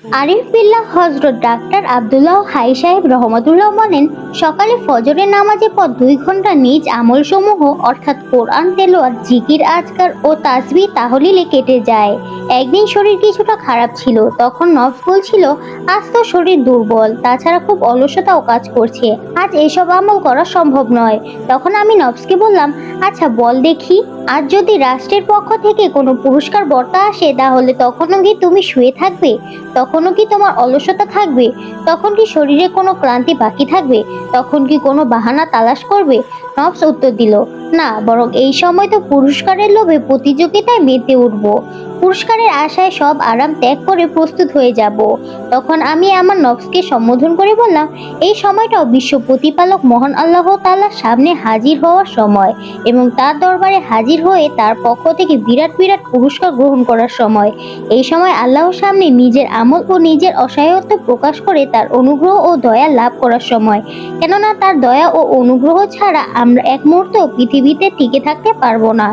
আরিফ বিল্লাহ হযরত doctor Abdullah high সাহেব রহমতুল্লাহ বলেন, সকালে ফজরের নামাজের পর 2 ঘন্টা নিজ আমলসমূহ অর্থাৎ কোরআন তেলাওয়াত, জিকির আজকার ও তাসবিহ তাহলিলে কেটে যায়। একদিন শরীর কিছুটা খারাপ ছিল, তখন নফস বলছিল আজ তো শরীর দুর্বল, তাছাড়া খুব অলসতাও কাজ করছে, আজ এসব আমল করা সম্ভব নয়। তখন আমি নফসকে বললাম, আচ্ছা বল দেখি, আজ যদি রাষ্ট্রের পক্ষ থেকে কোনো পুরস্কার বর্তা আসে, তাহলে তখনও কি তুমি শুয়ে থাকবে? তখনও কি তোমার অলসতা থাকবে? তখন কি শরীরে কোনো ক্লান্তি বাকি থাকবে? তখন কি কোনো বাহানা তালাশ করবে? নফস উত্তর দিল, না, বরং এই সময় তো পুরস্কারের লোভে প্রতিযোগিতায় মেতে উঠব, পুরস্কারের আশায় সব আরাম ত্যাগ করে প্রস্তুত হয়ে যাব। তখন আমি আমার নফসকে সম্বোধন করে বললাম, এই সময়টাও বিশ্ব প্রতিপালক মহান আল্লাহ তাআলার সামনে হাজির হওয়ার সময় এবং তার দরবারে হাজির হয়ে তার পক্ষ থেকে বিরাট বিরাট পুরস্কার গ্রহণ করার সময়। এই সময় আল্লাহর সামনে নিজের আমল ও নিজের অসহায়ত্ব প্রকাশ করে তার অনুগ্রহ ও দয়া লাভ করার সময়। কেননা তার দয়া ও অনুগ্রহ ছাড়া আমরা এক মুহূর্তও পৃথিবীতে টিকে থাকতে পারবো না।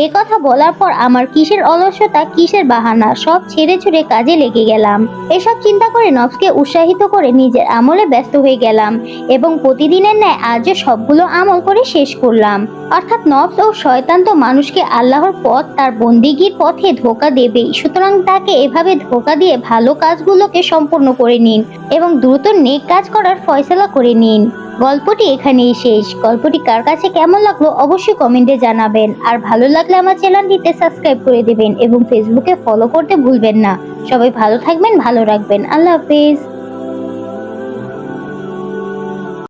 এ কথা বলার পর আমার কিসের অলসতা, কিসের বাহানা, সব ছেড়ে ছুড়ে কাজে লেগে গেলাম। এসব চিন্তা করে নফসকে উৎসাহিত করে নিজের আমলে ব্যস্ত হয়ে গেলাম এবং প্রতিদিনের ন্যায় আজও সবগুলো আমল করে শেষ করলাম। অর্থাৎ নফস ও শয়তান তো মানুষকে আল্লাহর পথ, তার বন্দিগির পথে ধোঁকা দেবেই, সুতরাং তাকে এভাবে ধোঁকা দিয়ে ভালো কাজগুলোকে সম্পূর্ণ করে নিন এবং দ্রুত নেক কাজ করার ফয়সালা করে নিন। গল্পটি এখানেই শেষ। গল্পটি কার কাছে কেমন লাগলো অবশ্যই কমেন্টে জানাবেন, আর ভালো লাগলে আমার চ্যানেলটিতে সাবস্ক্রাইব করে দেবেন এবং ফেসবুকে ফলো করতে ভুলবেন না। সবাই ভালো থাকবেন, ভালো রাখবেন। আল্লাহ হাফেজ।